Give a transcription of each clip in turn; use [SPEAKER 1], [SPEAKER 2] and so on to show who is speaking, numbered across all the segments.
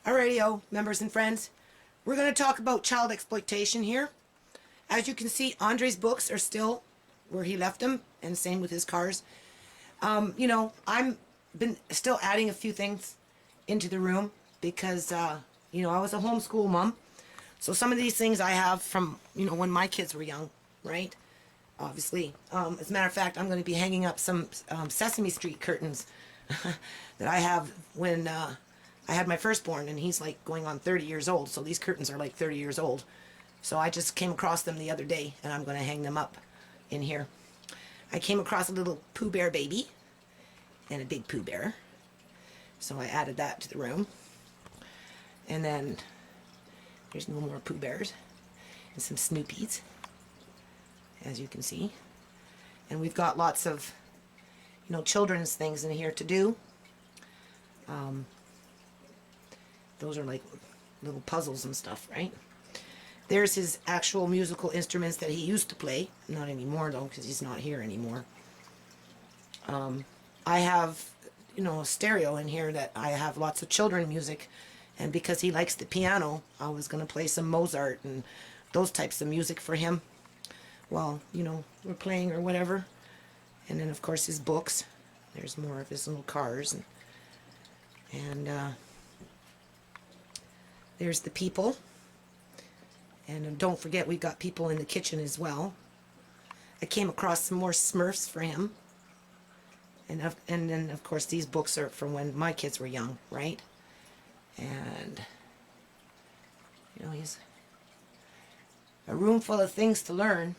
[SPEAKER 1] Alrighty-o, members and friends. We're going to talk about child exploitation here. As you can see, Andre's books are still where he left them, and same with his cars. I'm been still adding a few things into the room because, I was a homeschool mom. So some of these things I have from, when my kids were young, right? Obviously. As a matter of fact, I'm going to be hanging up some Sesame Street curtains that I have when I had my firstborn, and he's like going on 30 years old. So these curtains are like 30 years old. So I just came across them the other day, and I'm going to hang them up in here. I came across a little Pooh Bear baby and a big Pooh Bear. So I added that to the room. And then there's no more Pooh Bears and some Snoopies, as you can see. And we've got lots of, children's things in here to do. Those are like little puzzles and stuff, right? There's his actual musical instruments that he used to play. Not anymore, though, because he's not here anymore. I have, a stereo in here that I have lots of children music. And because he likes the piano, I was going to play some Mozart and those types of music for him while, we're playing or whatever. And then, of course, his books. There's more of his little cars. And there's the people. And don't forget, we got people in the kitchen as well. I came across some more Smurfs for him. And then, of course, these books are from when my kids were young, right? And, he's a room full of things to learn.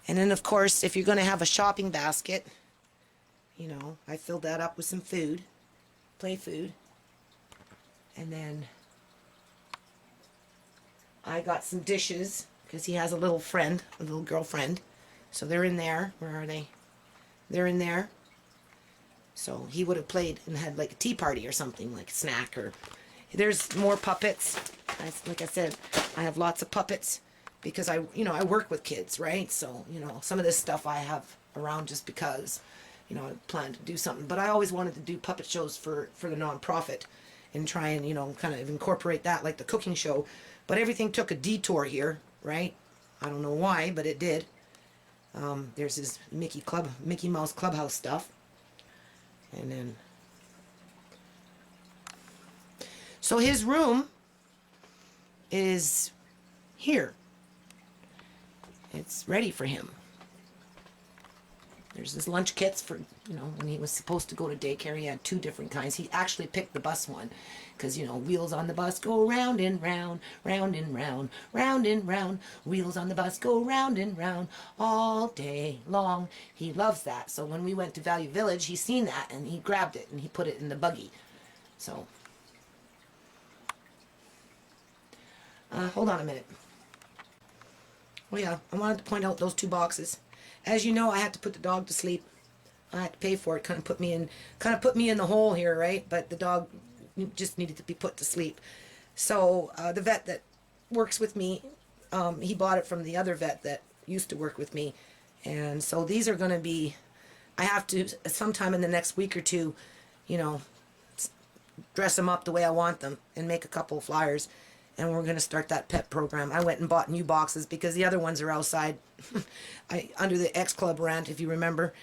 [SPEAKER 1] And then, of course, if you're going to have a shopping basket, I filled that up with some food, play food. And then I got some dishes, because he has a little friend, a little girlfriend. So they're in there. Where are they? They're in there. So he would have played and had like a tea party or something, like a snack. Or there's more puppets. Like I said, I have lots of puppets because I work with kids, right? So, some of this stuff I have around just because, I plan to do something. But I always wanted to do puppet shows for the nonprofit and try and, kind of incorporate that like the cooking show. But everything took a detour here, right? I don't know why, but it did. There's his Mickey Mouse Clubhouse stuff. And then, so his room is here. It's ready for him. There's his lunch kits for, when he was supposed to go to daycare. He had 2 different kinds. He actually picked the bus one because, wheels on the bus go round and round, round and round, round and round. Wheels on the bus go round and round all day long. He loves that. So when we went to Value Village, he seen that and he grabbed it and he put it in the buggy. So, hold on a minute. Oh yeah, I wanted to point out those 2 boxes. As you know, I had to put the dog to sleep. I had to pay for it. Kind of put me in the hole here, right? But the dog just needed to be put to sleep. So the vet that works with me, he bought it from the other vet that used to work with me, and so these are going to be. I have to sometime in the next week or 2, dress them up the way I want them and make a couple of flyers. And we're going to start that pet program. I went and bought new boxes because the other ones are outside under the X Club rent, if you remember.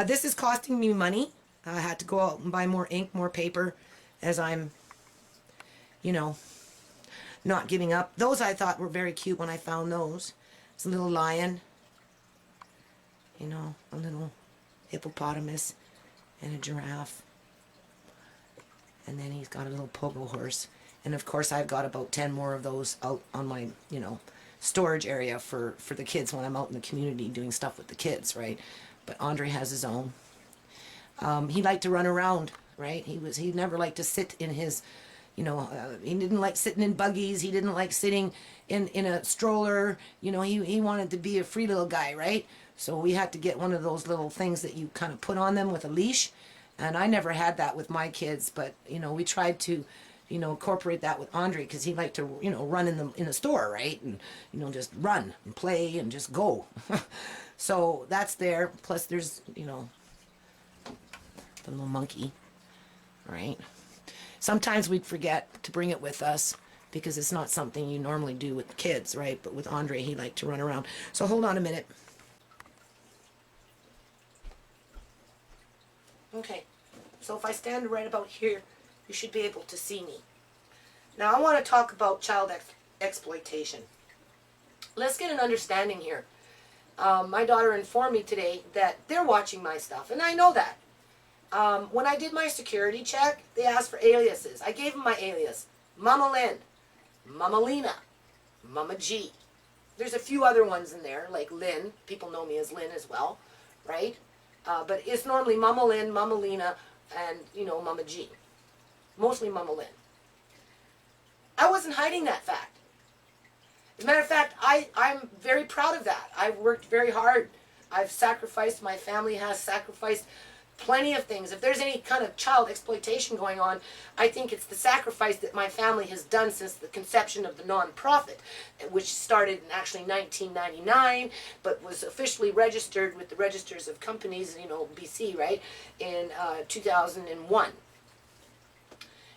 [SPEAKER 1] This is costing me money. I had to go out and buy more ink, more paper, as I'm, not giving up. Those I thought were very cute when I found those. It's a little lion, a little hippopotamus, and a giraffe. And then he's got a little pogo horse. And of course I've got about 10 more of those out on my, storage area for the kids when I'm out in the community doing stuff with the kids, right? But Andre has his own. He liked to run around, right? He never liked to sit in his, he didn't like sitting in buggies. He didn't like sitting in a stroller. He wanted to be a free little guy, right? So we had to get one of those little things that you kind of put on them with a leash. And I never had that with my kids, but, we tried to incorporate that with Andre because he liked to, run in the store, right? And, just run and play and just go. So that's there. Plus there's, the little monkey, right? Sometimes we'd forget to bring it with us because it's not something you normally do with kids, right? But with Andre, he liked to run around. So hold on a minute. Okay, so if I stand right about here, you should be able to see me. Now I want to talk about child exploitation. Let's get an understanding here. My daughter informed me today that they're watching my stuff, and I know that. When I did my security check, they asked for aliases. I gave them my alias. Mama Lynn, Mama Lena, Mama G. There's a few other ones in there, like Lynn. People know me as Lynn as well, right? But it's normally Mama Lynn, Mama Lena, and, you know, Mama G. Mostly Mama Lynn. I wasn't hiding that fact. As a matter of fact, I'm very proud of that. I've worked very hard. I've sacrificed, my family has sacrificed plenty of things. If there's any kind of child exploitation going on, I think it's the sacrifice that my family has done since the conception of the nonprofit, which started in actually 1999, but was officially registered with the registers of companies, you know, BC, right, in 2001.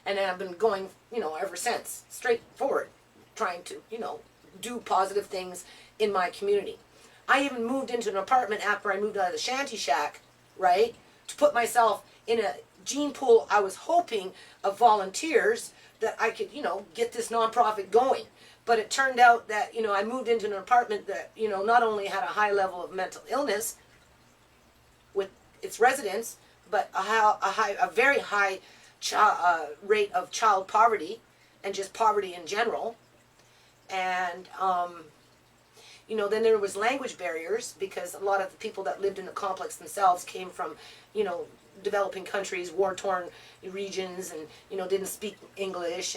[SPEAKER 1] And then I've been going, you know, ever since, straight forward, trying to, you know, do positive things in my community. I even moved into an apartment after I moved out of the shanty shack, right, to put myself in a gene pool, I was hoping, of volunteers that I could, you know, get this nonprofit going. But it turned out that, you know, I moved into an apartment that, you know, not only had a high level of mental illness with its residents, but a very high rate of child poverty and just poverty in general. And, you know, then there was language barriers because a lot of the people that lived in the complex themselves came from, you know, developing countries, war-torn regions, and, you know, didn't speak English,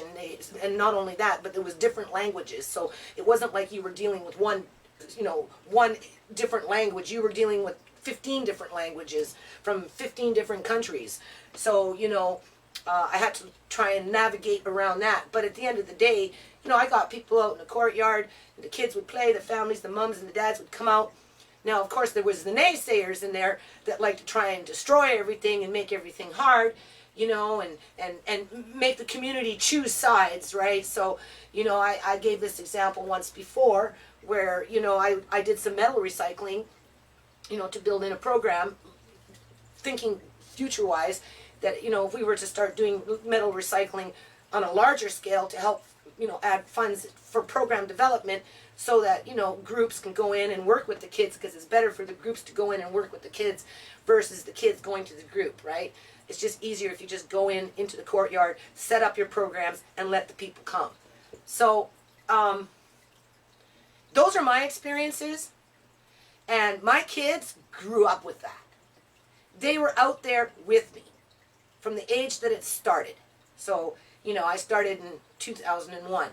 [SPEAKER 1] and not only that, but there was different languages. So it wasn't like you were dealing with one different language. You were dealing with 15 different languages from 15 different countries. So, you know, I had to try and navigate around that. But at the end of the day, you know, I got people out in the courtyard, and the kids would play, the families, the mums and the dads would come out. Now, of course, there was the naysayers in there that like to try and destroy everything and make everything hard, you know, and make the community choose sides, right? So, you know, I gave this example once before where, you know, I did some metal recycling, you know, to build in a program, thinking future-wise that, you know, if we were to start doing metal recycling on a larger scale to help, you know, add funds for program development so that, you know, groups can go in and work with the kids, because it's better for the groups to go in and work with the kids versus the kids going to the group, right? It's just easier if you just go into the courtyard, set up your programs, and let the people come. So, those are my experiences, and my kids grew up with that. They were out there with me from the age that it started. So, you know, I started in 2001,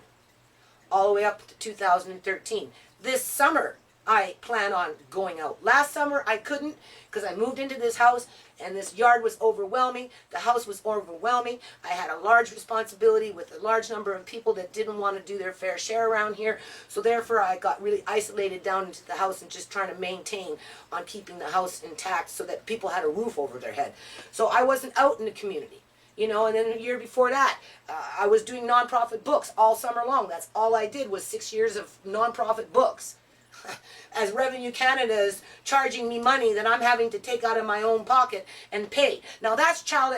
[SPEAKER 1] all the way up to 2013. This summer, I plan on going out. Last summer, I couldn't because I moved into this house and this yard was overwhelming. The house was overwhelming. I had a large responsibility with a large number of people that didn't want to do their fair share around here. So therefore, I got really isolated down into the house and just trying to maintain on keeping the house intact so that people had a roof over their head. So I wasn't out in the community. You know, and then the year before that, I was doing nonprofit books all summer long. That's all I did was 6 years of nonprofit books. As Revenue Canada is charging me money that I'm having to take out of my own pocket and pay. Now that's child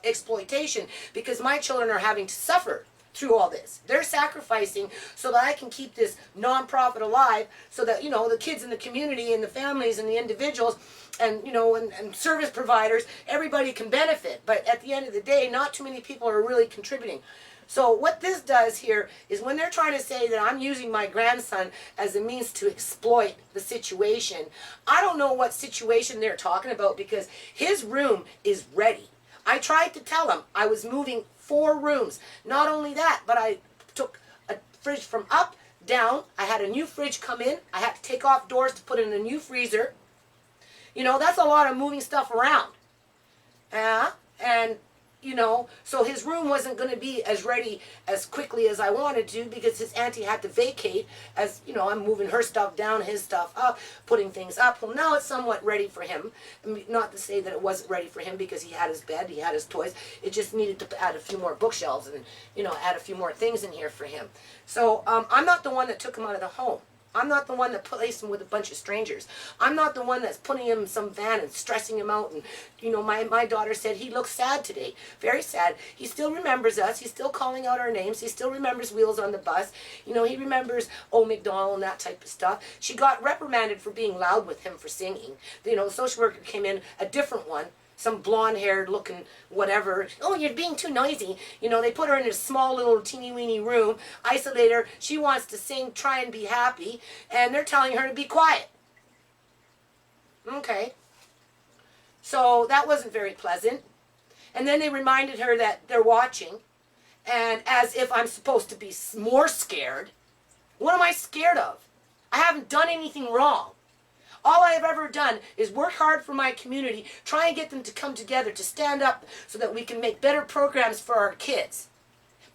[SPEAKER 1] exploitation because my children are having to suffer through all this. They're sacrificing so that I can keep this nonprofit alive so that, you know, the kids in the community and the families and the individuals and, you know, and service providers, everybody can benefit. But at the end of the day, not too many people are really contributing. So what this does here is when they're trying to say that I'm using my grandson as a means to exploit the situation, I don't know what situation they're talking about because his room is ready. I tried to tell him I was moving 4 rooms. Not only that, but I took a fridge from up, down. I had a new fridge come in. I had to take off doors to put in a new freezer. You know, that's a lot of moving stuff around. And you know, so his room wasn't going to be as ready as quickly as I wanted to because his auntie had to vacate as, you know, I'm moving her stuff down, his stuff up, putting things up. Well, now it's somewhat ready for him. I mean, not to say that it wasn't ready for him because he had his bed, he had his toys. It just needed to add a few more bookshelves and, you know, add a few more things in here for him. So I'm not the one that took him out of the home. I'm not the one that placed him with a bunch of strangers. I'm not the one that's putting him in some van and stressing him out. And, you know, my daughter said he looks sad today. Very sad. He still remembers us. He's still calling out our names. He still remembers Wheels on the Bus. You know, he remembers Oh McDonald and that type of stuff. She got reprimanded for being loud with him for singing. You know, the social worker came in, a different one. Some blonde-haired looking whatever. Oh, you're being too noisy. You know, they put her in a small little teeny-weeny room, isolate her. She wants to sing, try and be happy, and they're telling her to be quiet. Okay. So that wasn't very pleasant. And then they reminded her that they're watching, and as if I'm supposed to be more scared. What am I scared of? I haven't done anything wrong. All I have ever done is work hard for my community, try and get them to come together, to stand up so that we can make better programs for our kids,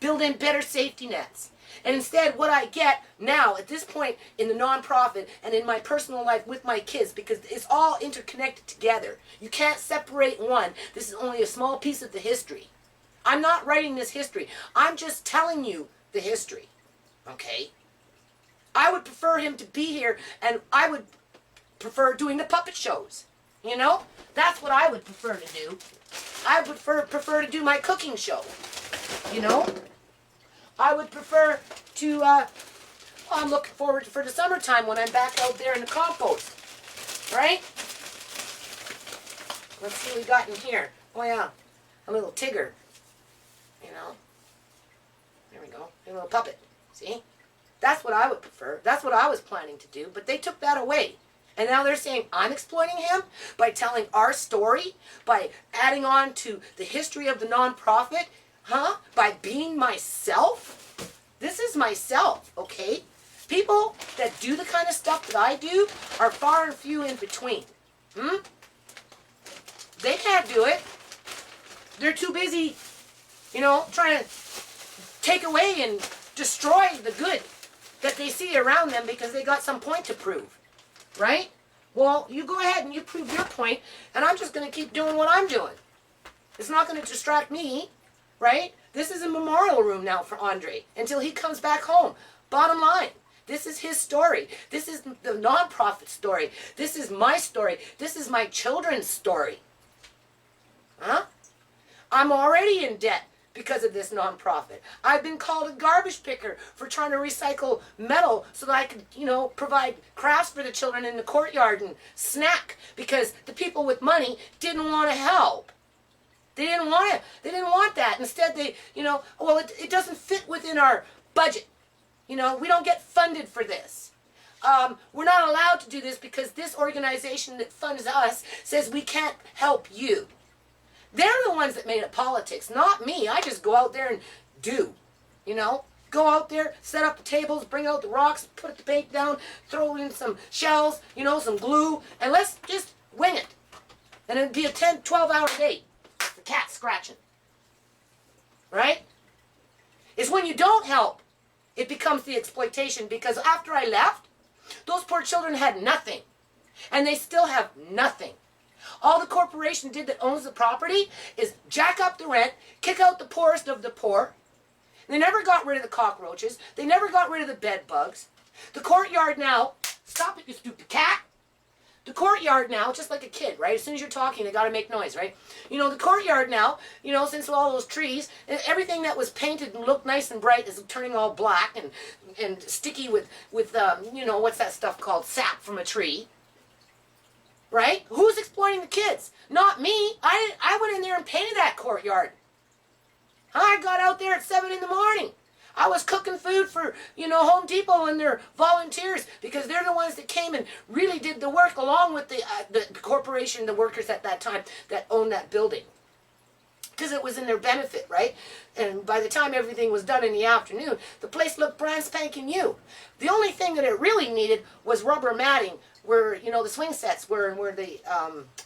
[SPEAKER 1] build in better safety nets. And instead, what I get now, at this point in the nonprofit and in my personal life with my kids, because it's all interconnected together. You can't separate one. This is only a small piece of the history. I'm not writing this history. I'm just telling you the history. Okay? I would prefer him to be here, and I would prefer doing the puppet shows. You know? That's what I would prefer to do. I would prefer to do my cooking show. You know? I would prefer to, I'm looking forward for the summertime when I'm back out there in the compost. Right? Let's see what we got in here. Oh yeah, a little Tigger. You know? There we go. A little puppet. See? That's what I would prefer. That's what I was planning to do, but they took that away. And now they're saying I'm exploiting him by telling our story, by adding on to the history of the nonprofit, huh? By being myself. This is myself, okay? People that do the kind of stuff that I do are far and few in between. They can't do it. They're too busy, you know, trying to take away and destroy the good that they see around them because they got some point to prove. Right? Well, you go ahead and you prove your point, and I'm just going to keep doing what I'm doing. It's not going to distract me, right? This is a memorial room now for Andre until he comes back home. Bottom line, this is his story. This is the nonprofit story. This is my story. This is my children's story. Huh? I'm already in debt because of this nonprofit. I've been called a garbage picker for trying to recycle metal so that I could, you know, provide crafts for the children in the courtyard and snack because the people with money didn't want to help. They didn't want it. They didn't want that. Instead, they, you know, well, it doesn't fit within our budget. You know, we don't get funded for this. We're not allowed to do this because this organization that funds us says we can't help you. They're the ones that made it politics, not me. I just go out there and do, you know. Go out there, set up the tables, bring out the rocks, put the paint down, throw in some shells, you know, some glue, and let's just wing it. And it'd be a 10, 12-hour day. The cat scratching. Right? It's when you don't help, it becomes the exploitation because after I left, those poor children had nothing. And they still have nothing. All the corporation did that owns the property is jack up the rent, kick out the poorest of the poor. They never got rid of the cockroaches. They never got rid of the bed bugs. The courtyard now, stop it, you stupid cat. The courtyard now, just like a kid, right? As soon as you're talking, they got to make noise, right? You know, the courtyard now, you know, since all those trees, everything that was painted and looked nice and bright is turning all black and sticky with you know, what's that stuff called? Sap from a tree. Right? Who's exploiting the kids? Not me. I went in there and painted that courtyard. I got out there at 7 in the morning. I was cooking food for, you know, Home Depot and their volunteers because they're the ones that came and really did the work along with the corporation, the workers at that time that owned that building. Because it was in their benefit, right? And by the time everything was done in the afternoon, the place looked brand spanking new. The only thing that it really needed was rubber matting where, you know, the swing sets were and where the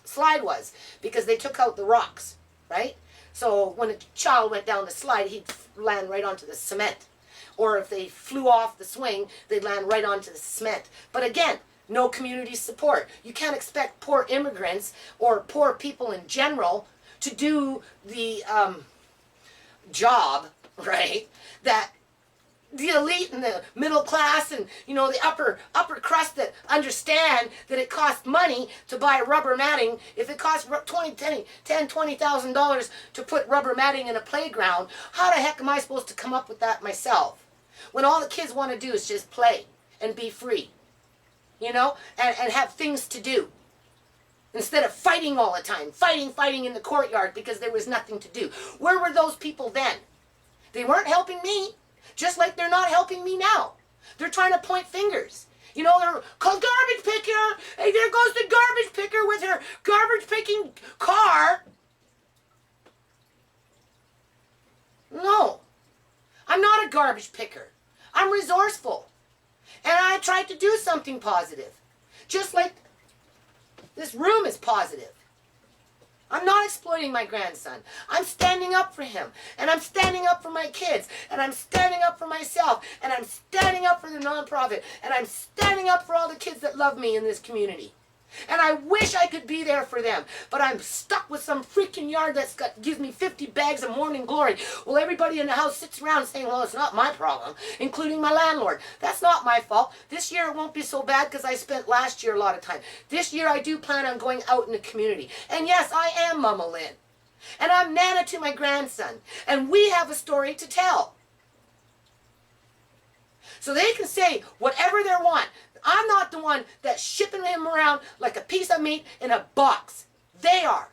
[SPEAKER 1] slide was because they took out the rocks, right? So when a child went down the slide, he'd land right onto the cement. Or if they flew off the swing, they'd land right onto the cement. But again, no community support. You can't expect poor immigrants or poor people in general to do the job, right, that the elite and the middle class and, you know, the upper crust that understand that it costs money to buy rubber matting. If it costs $20,000 to put rubber matting in a playground, how the heck am I supposed to come up with that myself? When all the kids want to do is just play and be free, you know, and have things to do. Instead of fighting all the time, fighting in the courtyard because there was nothing to do. Where were those people then? They weren't helping me. Just like they're not helping me now. They're trying to point fingers. You know, they're called garbage picker. Hey, there goes the garbage picker with her garbage picking car. No, I'm not a garbage picker. I'm resourceful. And I tried to do something positive. Just like this room is positive. I'm not exploiting my grandson. I'm standing up for him. And I'm standing up for my kids. And I'm standing up for myself. And I'm standing up for the nonprofit. And I'm standing up for all the kids that love me in this community. And I wish I could be there for them. But I'm stuck with some freaking yard gives me 50 bags of morning glory. Well, everybody in the house sits around saying, well, it's not my problem, including my landlord. That's not my fault. This year it won't be so bad because I spent last year a lot of time. This year I do plan on going out in the community. And yes, I am Mama Lynn. And I'm Nana to my grandson. And we have a story to tell. So they can say whatever they want. I'm not the one that's shipping him around like a piece of meat in a box. They are.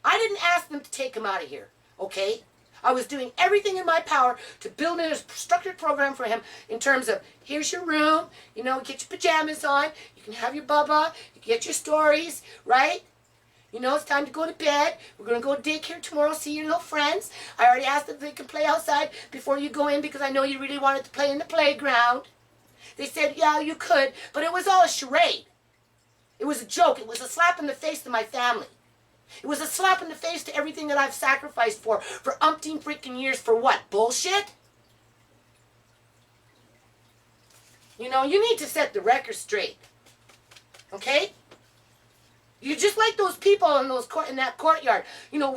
[SPEAKER 1] I didn't ask them to take him out of here, okay? I was doing everything in my power to build in a structured program for him in terms of, here's your room, you know, get your pajamas on, you can have your bubba, you can get your stories, right? You know, it's time to go to bed. We're going to go to daycare tomorrow, see your little friends. I already asked if they can play outside before you go in because I know you really wanted to play in the playground. They said, yeah, you could, but it was all a charade. It was a joke. It was a slap in the face to my family. It was a slap in the face to everything that I've sacrificed for umpteen freaking years for what? Bullshit? You know, you need to set the record straight. Okay? You're just like those people in that courtyard. You know,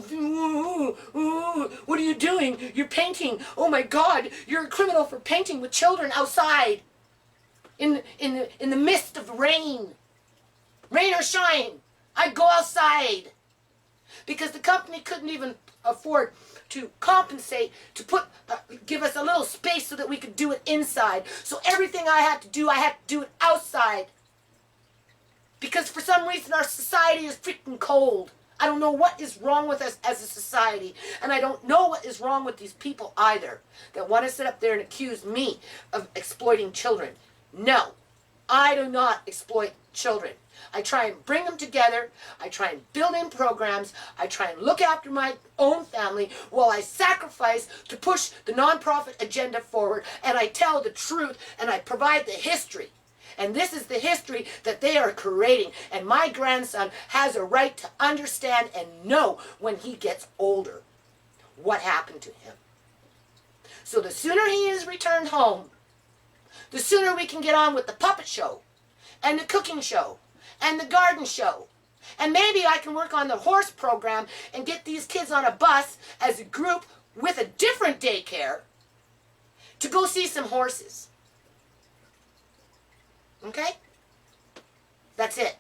[SPEAKER 1] what are you doing? You're painting. Oh my God, you're a criminal for painting with children outside. In the mist of rain. Rain or shine, I'd go outside. Because the company couldn't even afford to compensate, to give us a little space so that we could do it inside. So everything I had to do it outside. Because for some reason our society is freaking cold. I don't know what is wrong with us as a society. And I don't know what is wrong with these people either that want to sit up there and accuse me of exploiting children. No, I do not exploit children. I try and bring them together. I try and build in programs. I try and look after my own family while I sacrifice to push the nonprofit agenda forward. And I tell the truth and I provide the history. And this is the history that they are creating. And my grandson has a right to understand and know when he gets older what happened to him. So the sooner he is returned home, the sooner we can get on with the puppet show and the cooking show and the garden show. And maybe I can work on the horse program and get these kids on a bus as a group with a different daycare to go see some horses. Okay? That's it.